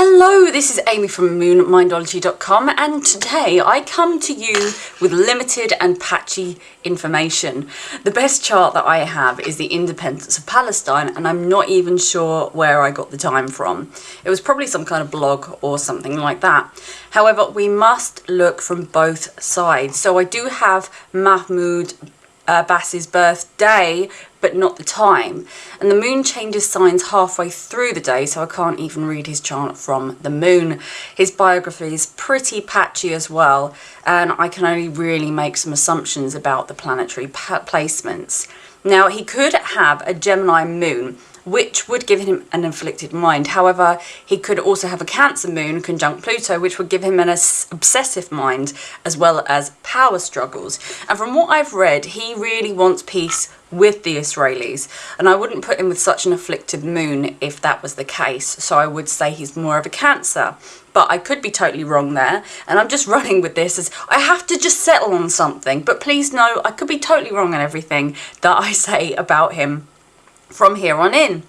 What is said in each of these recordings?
Hello, this is Amy from moonmindology.com, and today I come to you with limited and patchy information. The best chart that I have is the independence of Palestine, and I'm not even sure where I got the time from. It was probably some kind of blog or something like that. However, we must look from both sides. So I do have Mahmoud Abbas's birthday, but not the time. And the moon changes signs halfway through the day, so I can't even read his chart from the moon. His biography is pretty patchy as well, and I can only really make some assumptions about the planetary placements. Now, he could have a Gemini moon, which would give him an afflicted mind. However, he could also have a Cancer moon conjunct Pluto, which would give him an obsessive mind, as well as power struggles. And from what I've read, he really wants peace with the Israelis, and I wouldn't put him with such an afflicted moon if that was the case. So I would say he's more of a Cancer, but I could be totally wrong there, and I'm just running with this as I have to just settle on something. But please know, I could be totally wrong on everything that I say about him from here on in.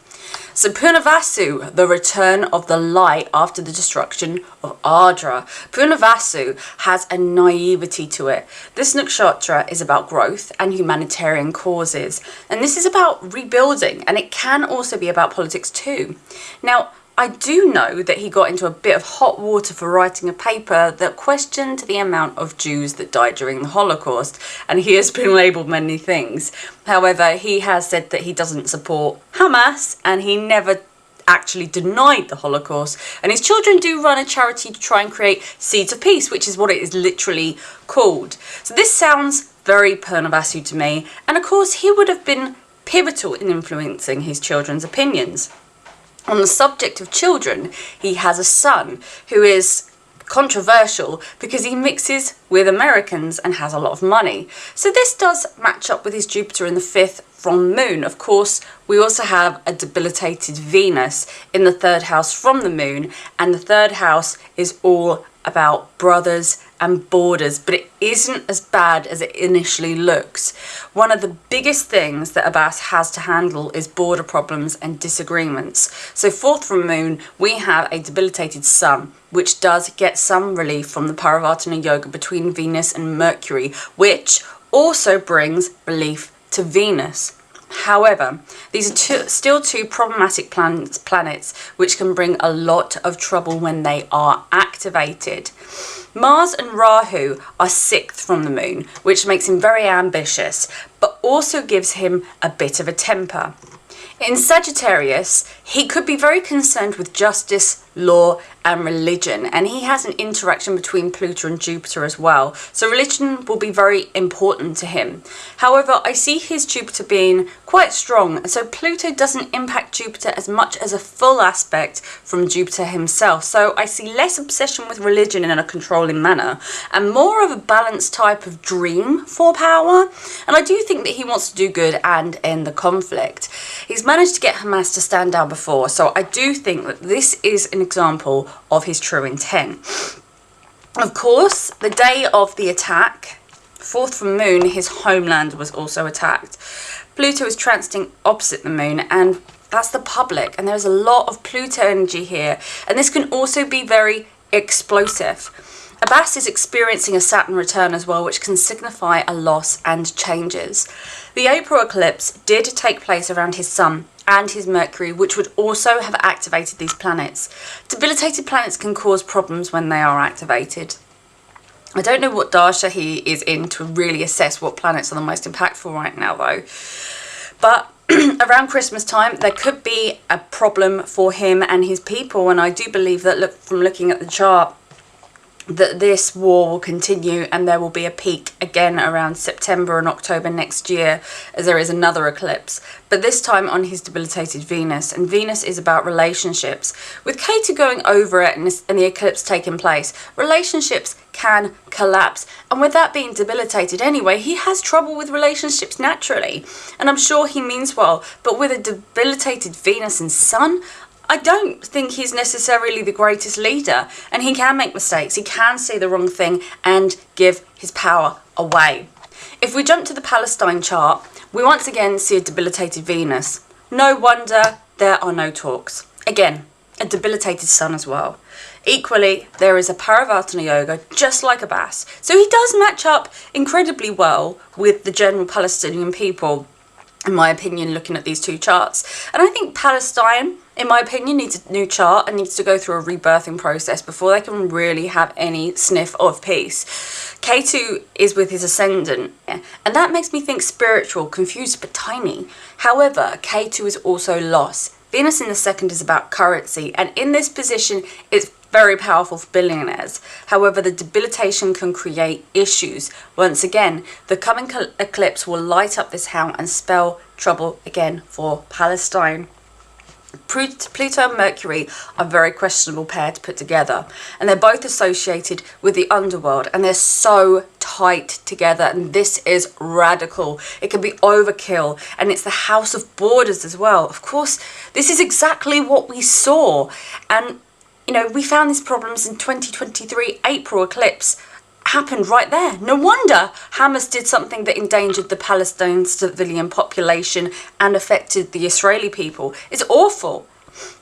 So Purnavasu, the return of the light after the destruction of Ardra. Purnavasu has a naivety to it. This nakshatra is about growth and humanitarian causes, and this is about rebuilding, and it can also be about politics too. Now, I do know that he got into a bit of hot water for writing a paper that questioned the amount of Jews that died during the Holocaust, and he has been labelled many things. However, he has said that he doesn't support Hamas, and he never actually denied the Holocaust, and his children do run a charity to try and create Seeds of Peace, which is what it is literally called. So this sounds very Purnavasu to me, and of course he would have been pivotal in influencing his children's opinions. On the subject of children, he has a son who is controversial because he mixes with Americans and has a lot of money. So this does match up with his Jupiter in the 5th from moon. Of course, we also have a debilitated Venus in the 3rd house from the moon, and the 3rd house is all about brothers and borders, but it isn't as bad as it initially looks. One of the biggest things that Abbas has to handle is border problems and disagreements. So 4th from moon, we have a debilitated sun, which does get some relief from the Parivartana Yoga between Venus and Mercury, which also brings relief to Venus. However, these are still two problematic planets which can bring a lot of trouble when they are activated. Mars and Rahu are 6th from the moon, which makes him very ambitious, but also gives him a bit of a temper. In Sagittarius, he could be very concerned with justice, law, and religion, and he has an interaction between Pluto and Jupiter as well, so religion will be very important to him. However, I see his Jupiter being quite strong, so Pluto doesn't impact Jupiter as much as a full aspect from Jupiter himself, so I see less obsession with religion in a controlling manner, and more of a balanced type of dream for power, and I do think that he wants to do good and end the conflict. He's managed to get Hamas to stand down before, so I do think that this is an example of his true intent. Of course, the day of the attack, 4th from moon, his homeland was also attacked. Pluto is transiting opposite the moon, and that's the public, and there's a lot of Pluto energy here, and this can also be very explosive. Abbas is experiencing a Saturn return as well, which can signify a loss and changes. The April eclipse did take place around his Sun and his Mercury, which would also have activated these planets. Debilitated planets can cause problems when they are activated. I don't know what dasha he is in to really assess what planets are the most impactful right now though. But around Christmas time, there could be a problem for him and his people, and I do believe that from looking at the chart, that this war will continue, and there will be a peak again around September and October next year, as there is another eclipse, but this time on his debilitated Venus, and Venus is about relationships. With Ketu going over it and the eclipse taking place, relationships can collapse, and with that being debilitated anyway, he has trouble with relationships naturally, and I'm sure he means well, but with a debilitated Venus and Sun, I don't think he's necessarily the greatest leader, and he can make mistakes. He can say the wrong thing and give his power away. If we jump to the Palestine chart, we once again see a debilitated Venus. No wonder there are no talks. Again, a debilitated sun as well. Equally, there is a Paravartana Yoga, just like Abbas. So he does match up incredibly well with the general Palestinian people, in my opinion, looking at these two charts. And I think Palestine, in my opinion, needs a new chart and needs to go through a rebirthing process before they can really have any sniff of peace. K2 is with his ascendant, and that makes me think spiritual, confused but tiny. However, K2 is also loss. Venus in the second is about currency, and in this position, it's very powerful for billionaires. However, the debilitation can create issues. Once again, the coming eclipse will light up this house and spell trouble again for Palestine. Pluto and Mercury are a very questionable pair to put together, and they're both associated with the underworld, and they're so tight together, and this is radical. It can be overkill, and it's the house of borders as well. Of course, this is exactly what we saw, and you know, we found these problems in 2023 April eclipse happened right there. No wonder Hamas did something that endangered the Palestinian civilian population and affected the Israeli people. It's awful.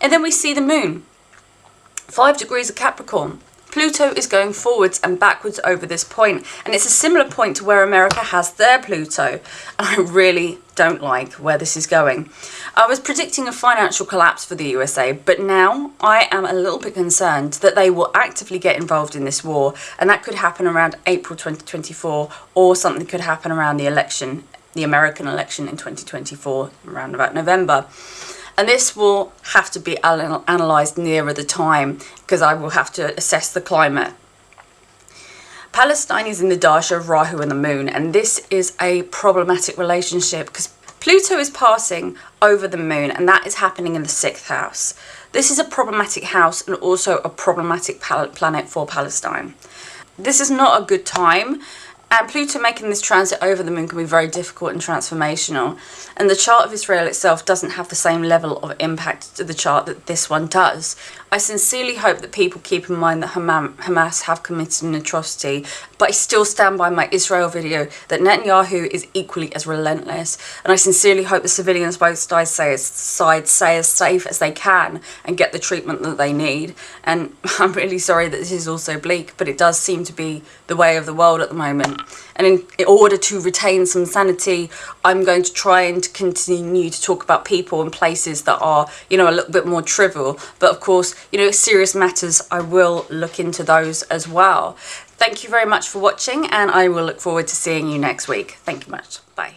And then we see the moon, 5 degrees of Capricorn. Pluto is going forwards and backwards over this point, and it's a similar point to where America has their Pluto. And I really don't like where this is going. I was predicting a financial collapse for the USA, but now I am a little bit concerned that they will actively get involved in this war, and that could happen around April 2024, or something could happen around the election, the American election in 2024, around about November. And this will have to be analysed nearer the time, because I will have to assess the climate. Palestine is in the Dasha of Rahu and the moon, and this is a problematic relationship because Pluto is passing over the moon, and that is happening in the 6th house. This is a problematic house and also a problematic planet for Palestine. This is not a good time. And Pluto making this transit over the moon can be very difficult and transformational. And the chart of Israel itself doesn't have the same level of impact to the chart that this one does. I sincerely hope that people keep in mind that Hamas have committed an atrocity, but I still stand by my Israel video that Netanyahu is equally as relentless. And I sincerely hope the civilians both sides stay as safe as they can and get the treatment that they need. And I'm really sorry that this is also bleak, but it does seem to be the way of the world at the moment. And in order to retain some sanity, I'm going to try and continue to talk about people and places that are, you know, a little bit more trivial. But of course, you know, serious matters, I will look into those as well. Thank you very much for watching, and I will look forward to seeing you next week. Thank you much. Bye.